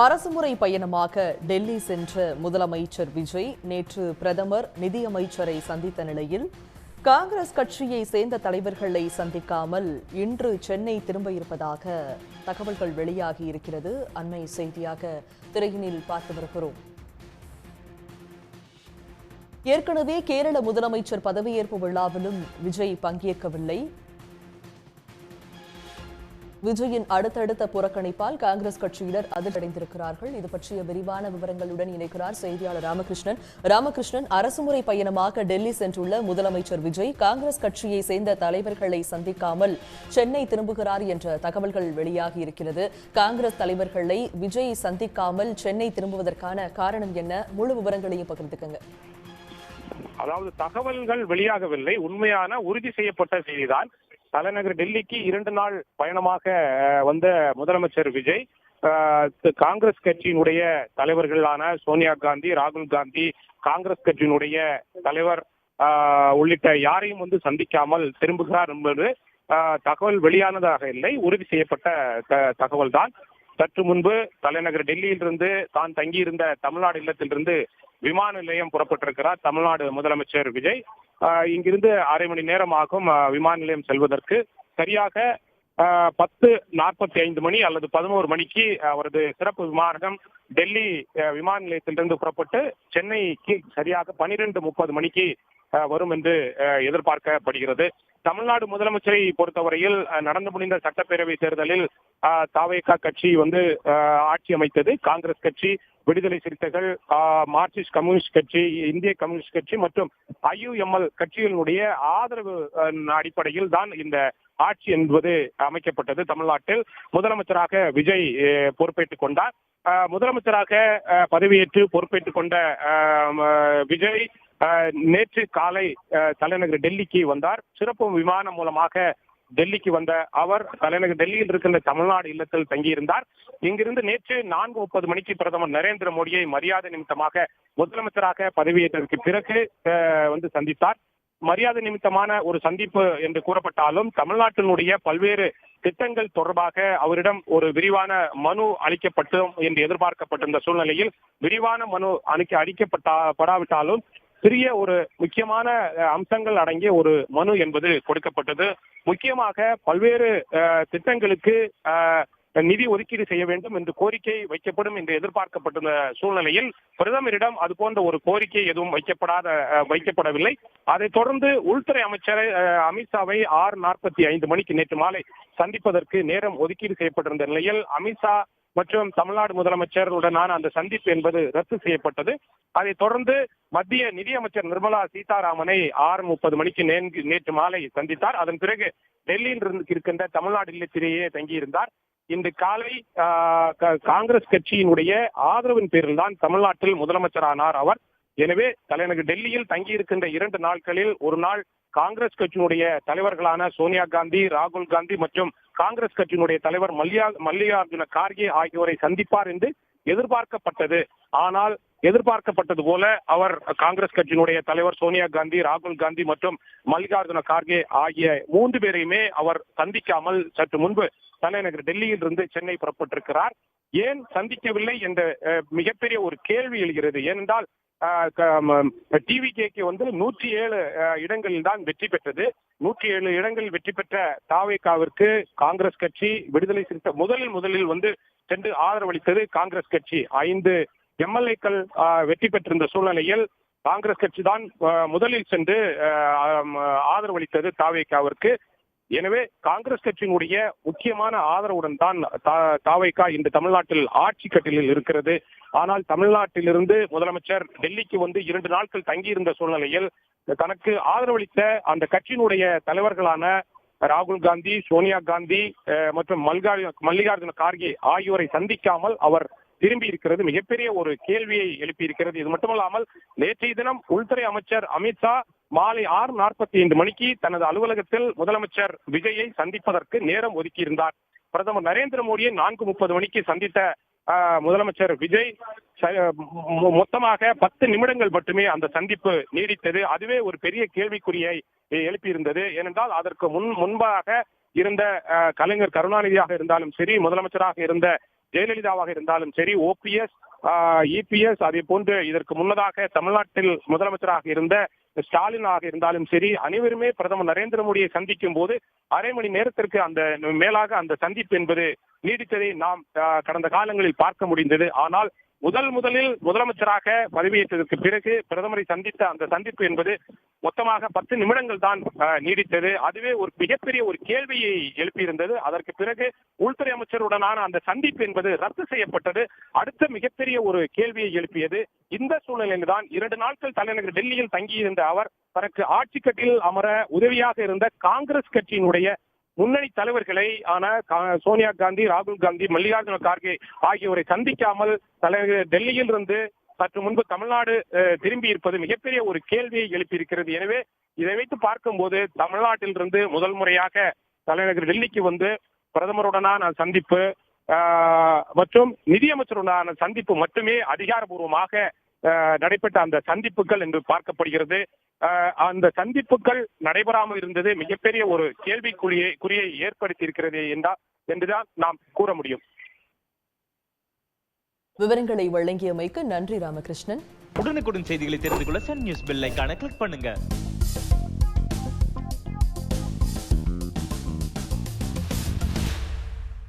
அரசுமுறை பயணமாக டெல்லி சென்ற முதலமைச்சர் விஜய் நேற்று பிரதமர் நிதியமைச்சரை சந்தித்த நிலையில் காங்கிரஸ் கட்சியை சேர்ந்த தலைவர்களை சந்திக்காமல் இன்று சென்னை திரும்ப இருப்பதாக தகவல்கள் வெளியாகி இருக்கிறது. அண்மை செய்தியாக திரையினில் பார்த்து வருகிறோம். ஏற்கனவே கேரள முதலமைச்சர் பதவியேற்பு விழாவிலும் விஜய் பங்கேற்கவில்லை. விஜயின் அடுத்தடுத்த புறக்கணிப்பால் காங்கிரஸ் கட்சியினர் அதிர்ச்சியடைந்திருக்கிறார்கள். இது பற்றிய விரிவான விவரங்களுடன் இணைக்கிறார் செய்தியாளர் ராமகிருஷ்ணன். அரசுமுறை பயணமாக டெல்லி சென்றுள்ள முதலமைச்சர் விஜய் காங்கிரஸ் கட்சியை சேர்ந்த தலைவர்களை சந்திக்காமல் சென்னை திரும்புகிறார் என்ற தகவல்கள் வெளியாகி இருக்கிறது. காங்கிரஸ் தலைவர்களை விஜய் சந்திக்காமல் சென்னை திரும்புவதற்கான காரணம் என்ன? முழு விவரங்களையும் பகிர்ந்துக்கங்க. அதாவது தகவல்கள் வெளியாகவில்லை, உண்மையான உறுதி செய்யப்பட்ட செய்திதான். தலைநகர் டெல்லிக்கு 2 நாள் பயணமாக வந்த முதலமைச்சர் விஜய் காங்கிரஸ் கட்சியினுடைய தலைவர்களான சோனியா காந்தி, ராகுல் காந்தி, காங்கிரஸ் கட்சியினுடைய தலைவர் உள்ளிட்ட யாரையும் சந்திக்காமல் திரும்புகிறார் என்பது தகவல் வெளியானதாக இல்லை, உறுதி செய்யப்பட்ட தகவல் தான். சற்று முன்பு தலைநகர் டெல்லியிலிருந்து தான் தங்கியிருந்த தமிழ்நாடு இல்லத்திலிருந்து விமான நிலையம் புறப்பட்டிருக்கிறார் தமிழ்நாடு முதலமைச்சர் விஜய். இங்கிருந்து அரை மணி நேரம் ஆகும் விமான நிலையம் செல்வதற்கு. சரியாக 10:45 மணி அல்லது 11 மணிக்கு அவரது சிறப்பு விமானம் டெல்லி விமான நிலையத்திலிருந்து புறப்பட்டு சென்னைக்கு சரியாக 12:30 மணிக்கு வரும் என்று எதிர்பார்க்கப்படுகிறது. தமிழ்நாடு முதலமைச்சரை பொறுத்தவரையில் நடந்து முடிந்த சட்டப்பேரவை தேர்தலில் தாவேகா கட்சி ஆட்சி அமைத்தது. காங்கிரஸ் கட்சி, விடுதலை சிறுத்தைகள், மார்க்சிஸ்ட் கம்யூனிஸ்ட் கட்சி, இந்திய கம்யூனிஸ்ட் கட்சி மற்றும் IUML கட்சிகளுடைய ஆதரவு அடிப்படையில் தான் இந்த ஆட்சி என்பது அமைக்கப்பட்டது. தமிழ்நாட்டில் முதலமைச்சராக விஜய் பொறுப்பேற்றுக் கொண்டார். முதலமைச்சராக பதவியேற்று பொறுப்பேற்றுக் கொண்ட விஜய் நேற்று காலை தலைநகர் டெல்லிக்கு வந்தார். சிறப்பு விமானம் மூலமாக டெல்லிக்கு வந்த அவர் தலைநகர் டெல்லியில் இருக்கின்ற தமிழ்நாடு இல்லத்தில் தங்கியிருந்தார். இங்கிருந்து நேற்று 4:30 மணிக்கு பிரதமர் நரேந்திர மோடியை மரியாதை நிமித்தமாக முதலமைச்சராக பதவியேற்றதற்கு பிறகு சந்தித்தார். மரியாதை நிமித்தமான ஒரு சந்திப்பு என்று கூறப்பட்டாலும் தமிழ்நாட்டினுடைய பல்வேறு திட்டங்கள் தொடர்பாக அவரிடம் ஒரு விரிவான மனு அளிக்கப்பட்டோம் என்று எதிர்பார்க்கப்பட்டிருந்த சூழ்நிலையில் விரிவான மனு அளிக்கப்படாவிட்டாலும் சிறிய ஒரு முக்கியமான அம்சங்கள் அடங்கிய ஒரு மனு என்பது கொடுக்கப்பட்டது. முக்கியமாக பல்வேறு திட்டங்களுக்கு நிதி ஒதுக்கீடு செய்ய வேண்டும் என்று கோரிக்கை வைக்கப்படும் என்று எதிர்பார்க்கப்பட்டிருந்த சூழ்நிலையில் பிரதமரிடம் அது போன்ற ஒரு கோரிக்கை எதுவும் வைக்கப்படவில்லை. அதைத் தொடர்ந்து உள்துறை அமைச்சர் அமித்ஷாவை 6:45 மணிக்கு நேற்று மாலை சந்திப்பதற்கு நேரம் ஒதுக்கீடு செய்யப்பட்டிருந்த நிலையில் அமித்ஷா மற்றும் தமிழ்நாடு முதலமைச்சருடனான அந்த சந்திப்பு என்பது ரத்து செய்யப்பட்டது. அதைத் தொடர்ந்து மத்திய நிதியமைச்சர் நிர்மலா சீதாராமனை 6:30 மணிக்கு நேற்று மாலை சந்தித்தார். அதன் பிறகு டெல்லியில் இருக்கின்ற தமிழ்நாடு இல்லத்திலேயே தங்கியிருந்தார். இன்று காலை காங்கிரஸ் கட்சியினுடைய ஆதரவின் பேரில் தான் தமிழ்நாட்டில் முதலமைச்சரானார் அவர். எனவே தலைநகர் டெல்லியில் தங்கியிருக்கின்ற 2 நாட்களில் ஒரு நாள் காங்கிரஸ் கட்சியினுடைய தலைவர்களான சோனியா காந்தி, ராகுல் காந்தி மற்றும் காங்கிரஸ் கட்சியினுடைய தலைவர் மல்லிகார்ஜுன கார்கே ஆகியோரை சந்திப்பார் என்று எதிர்பார்க்கப்பட்டது. ஆனால் எதிர்பார்க்கப்பட்டது போல அவர் காங்கிரஸ் கட்சியினுடைய தலைவர் சோனியா காந்தி, ராகுல் காந்தி மற்றும் மல்லிகார்ஜுன கார்கே ஆகிய 3 பேரையுமே அவர் சந்திக்காமல் சற்று முன்பு தலைநகர் டெல்லியில் இருந்து சென்னை புறப்பட்டிருக்கிறார். ஏன் சந்திக்கவில்லை என்ற மிகப்பெரிய ஒரு கேள்வி எழுகிறது. ஏனென்றால் டிவிகேக்கு 107 இடங்களில் தான் வெற்றி பெற்றது. 107 இடங்களில் வெற்றி பெற்ற தாவேகாவிற்கு காங்கிரஸ் கட்சி, விடுதலை சிறுத்தை முதலில் சென்று ஆதரவளித்தது காங்கிரஸ் கட்சி. 5 MLAக்கள் வெற்றி பெற்றிருந்த சூழ்நிலையில் காங்கிரஸ் கட்சி தான் முதலில் சென்று ஆதரவளித்தது தாவேகாவிற்கு. எனவே காங்கிரஸ் கட்சியினுடைய முக்கியமான ஆதரவுடன் தான் தாவேகா இன்று தமிழ்நாட்டில் ஆட்சி கட்டிலில் இருக்கிறது. ஆனால் தமிழ்நாட்டிலிருந்து முதலமைச்சர் டெல்லிக்கு 2 நாட்கள் தங்கியிருந்த சூழ்நிலையில் தனக்கு ஆதரவளித்த அந்த கட்சியினுடைய தலைவர்களான ராகுல் காந்தி, சோனியா காந்தி மற்றும் மல்லிகார்ஜுன கார்கே ஆகியோரை சந்திக்காமல் அவர் திரும்பி இருக்கிறது மிகப்பெரிய ஒரு கேள்வியை எழுப்பி இருக்கிறது. இது மட்டுமல்லாமல் நேற்றைய தினம் உள்துறை அமைச்சர் அமித்ஷா மாலை 6:45 மணிக்கு தனது அலுவலகத்தில் முதலமைச்சர் விஜயை சந்திப்பதற்கு நேரம் ஒதுக்கியிருந்தார். பிரதமர் நரேந்திர மோடியை 4:30 மணிக்கு சந்தித்த முதலமைச்சர் விஜய் மொத்தமாக 10 நிமிடங்கள் மட்டுமே அந்த சந்திப்பு நீடித்தது. அதுவே ஒரு பெரிய கேள்விக்குறியை எழுப்பியிருந்தது. ஏனென்றால் அதற்கு முன்பாக இருந்த கலைஞர் கருணாநிதியாக இருந்தாலும் சரி, முதலமைச்சராக இருந்த ஜெயலலிதாவாக இருந்தாலும் சரி, ஓபிஎஸ், இபிஎஸ், அதே போன்று இதற்கு முன்னதாக தமிழ்நாட்டில் முதலமைச்சராக இருந்த ஸ்டாலினாக இருந்தாலும் சரி, அனைவருமே பிரதமர் நரேந்திர மோடியை சந்திக்கும் போது அரை மணி நேரத்திற்கு அந்த மேலாக அந்த சந்திப்பு என்பது நீடித்ததை நாம் கடந்த காலங்களில் பார்க்க முடிந்தது. ஆனால் முதலில் முதலமைச்சராக பதவியேற்றதற்கு பிறகு பிரதமரை சந்தித்த அந்த சந்திப்பு என்பது மொத்தமாக 10 நிமிடங்கள் தான் நீடித்தது. அதுவே ஒரு மிகப்பெரிய ஒரு கேள்வியை எழுப்பியிருந்தது. அதற்கு பிறகு உள்துறை அமைச்சருடனான அந்த சந்திப்பு என்பது ரத்து செய்யப்பட்டது. அடுத்த மிகப்பெரிய ஒரு கேள்வியை எழுப்பியது. இந்த சூழ்நிலையில் தான் 2 நாட்கள் தலைநகர் டெல்லியில் தங்கியிருந்த அவர் தனக்கு ஆட்சி கட்டில் அமர உதவியாக இருந்த காங்கிரஸ் கட்சியினுடைய முன்னணி தலைவர்களை சோனியா காந்தி, ராகுல் காந்தி, மல்லிகார்ஜுன கார்கே ஆகியோரை சந்திக்காமல் தலைநகர் டெல்லியில் இருந்து சற்று முன்பு தமிழ்நாடு திரும்பி இருப்பது மிகப்பெரிய ஒரு கேள்வியை எழுப்பியிருக்கிறது. எனவே இதை வைத்து பார்க்கும்போது தமிழ்நாட்டிலிருந்து முதல் முறையாக தலைநகர் டெல்லிக்கு வந்து பிரதமருடனான சந்திப்பு மற்றும் நிதியமைச்சருடனான சந்திப்பு மட்டுமே அதிகாரப்பூர்வமாக நடைபெற்ற அந்த சந்திப்புகள் என்று பார்க்கப்படுகிறது. அந்த சந்திப்புகள் நடைபெறாமல் இருந்தது மிகப்பெரிய ஒரு கேள்விக்குறியை ஏற்படுத்தி இருக்கிறது என்றுதான் நாம் கூற முடியும். விவரங்களை வழங்கியமைக்கு நன்றி ராமகிருஷ்ணன். உடனுக்குடன் செய்திகளை தெரிந்து கொள்ள சன் நியூஸ் பெல் ஐகானை கிளிக் பண்ணுங்க.